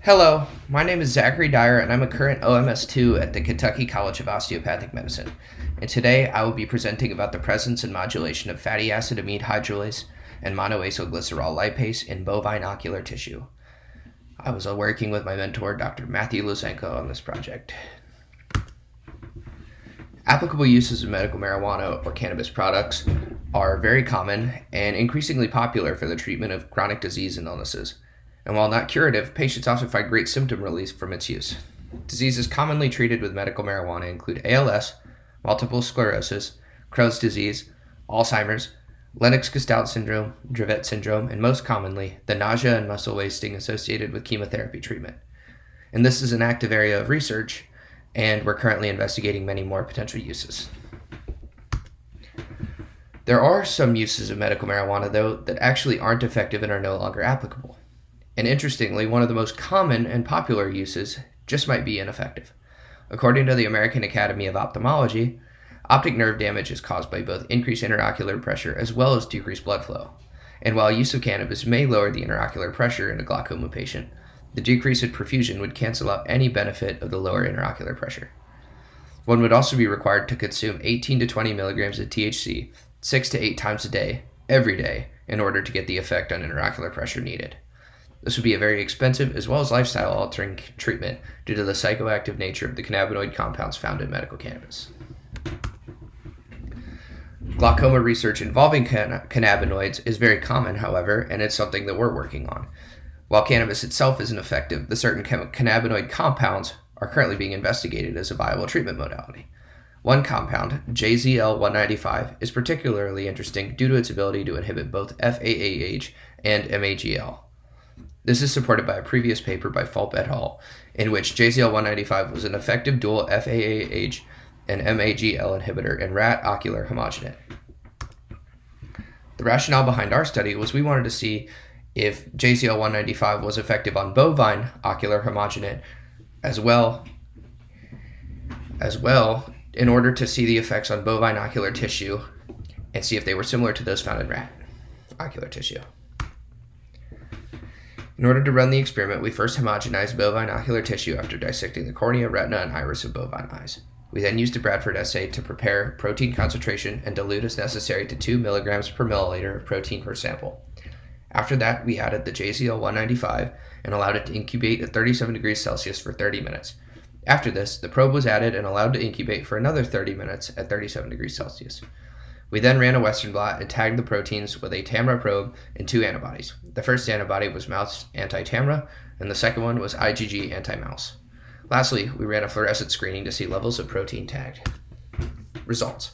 Hello, my name is Zachary Dyer and I'm a current OMS2 at the Kentucky College of Osteopathic Medicine. And today I will be presenting about the presence and modulation of fatty acid amide hydrolase and monoacylglycerol lipase in bovine ocular tissue. I was working with my mentor, Dr. Matthew Lusenko, on this project. Applicable uses of medical marijuana or cannabis products are very common and increasingly popular for the treatment of chronic disease and illnesses. And while not curative, patients often find great symptom relief from its use. Diseases commonly treated with medical marijuana include ALS, multiple sclerosis, Crohn's disease, Alzheimer's, Lennox-Gastaut syndrome, Dravet syndrome, and most commonly, the nausea and muscle wasting associated with chemotherapy treatment. And this is an active area of research, and we're currently investigating many more potential uses. There are some uses of medical marijuana, though, that actually aren't effective and are no longer applicable. And interestingly, one of the most common and popular uses just might be ineffective. According to the American Academy of Ophthalmology, optic nerve damage is caused by both increased intraocular pressure as well as decreased blood flow. And while use of cannabis may lower the intraocular pressure in a glaucoma patient, the decrease in perfusion would cancel out any benefit of the lower intraocular pressure. One would also be required to consume 18 to 20 milligrams of THC 6 to 8 times a day, every day, in order to get the effect on intraocular pressure needed. This would be a very expensive as well as lifestyle-altering treatment due to the psychoactive nature of the cannabinoid compounds found in medical cannabis. Glaucoma research involving cannabinoids is very common, however, and it's something that we're working on. While cannabis itself isn't effective, the certain cannabinoid compounds are currently being investigated as a viable treatment modality. One compound, JZL-195, is particularly interesting due to its ability to inhibit both FAAH and MAGL. This is supported by a previous paper by Fulp et al., in which JZL-195 was an effective dual FAAH and MAGL inhibitor in rat ocular homogenate. The rationale behind our study was we wanted to see if JZL-195 was effective on bovine ocular homogenate as well in order to see the effects on bovine ocular tissue and see if they were similar to those found in rat ocular tissue. In order to run the experiment, we first homogenized bovine ocular tissue after dissecting the cornea, retina, and iris of bovine eyes. We then used a Bradford assay to prepare protein concentration and dilute as necessary to 2 milligrams per milliliter of protein per sample. After that, we added the JZL-195 and allowed it to incubate at 37 degrees Celsius for 30 minutes. After this, the probe was added and allowed to incubate for another 30 minutes at 37 degrees Celsius. We then ran a Western blot and tagged the proteins with a TAMRA probe and 2 antibodies. The first antibody was mouse anti-TAMRA, and the second one was IgG anti-mouse. Lastly, we ran a fluorescent screening to see levels of protein tagged. Results.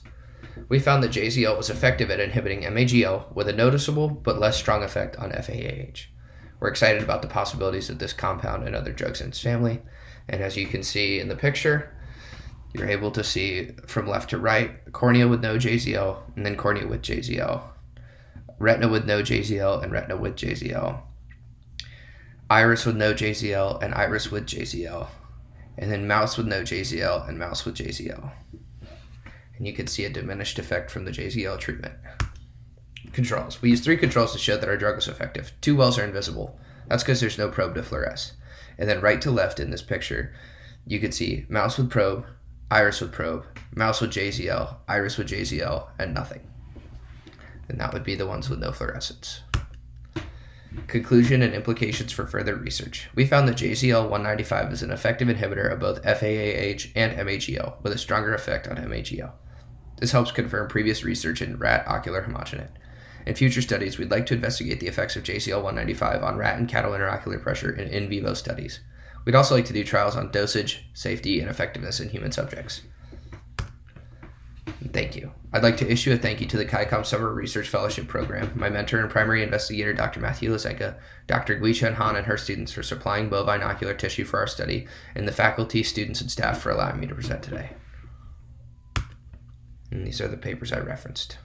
We found that JZL was effective at inhibiting MAGL with a noticeable but less strong effect on FAAH. We're excited about the possibilities of this compound and other drugs in its family, and as you can see in the picture, you're able to see from left to right, cornea with no JZL, and then cornea with JZL. Retina with no JZL, and retina with JZL. Iris with no JZL, and iris with JZL. And then mouse with no JZL, and mouse with JZL. And you can see a diminished effect from the JZL treatment. Controls. We used 3 controls to show that our drug was effective. 2 wells are invisible. That's because there's no probe to fluoresce. And then right to left in this picture, you can see mouse with probe, iris with probe, mouse with JZL, iris with JZL, and nothing. And that would be the ones with no fluorescence. Conclusion and implications for further research. We found that JZL-195 is an effective inhibitor of both FAAH and MAGL, with a stronger effect on MAGL. This helps confirm previous research in rat ocular homogenate. In future studies, we'd like to investigate the effects of JZL-195 on rat and cattle intraocular pressure in vivo studies. We'd also like to do trials on dosage, safety, and effectiveness in human subjects. Thank you. I'd like to issue a thank you to the CHICOM Summer Research Fellowship Program, my mentor and primary investigator, Dr. Matthew Lusenko, Dr. Gui-Chen Han and her students for supplying bovine ocular tissue for our study, and the faculty, students, and staff for allowing me to present today. And these are the papers I referenced.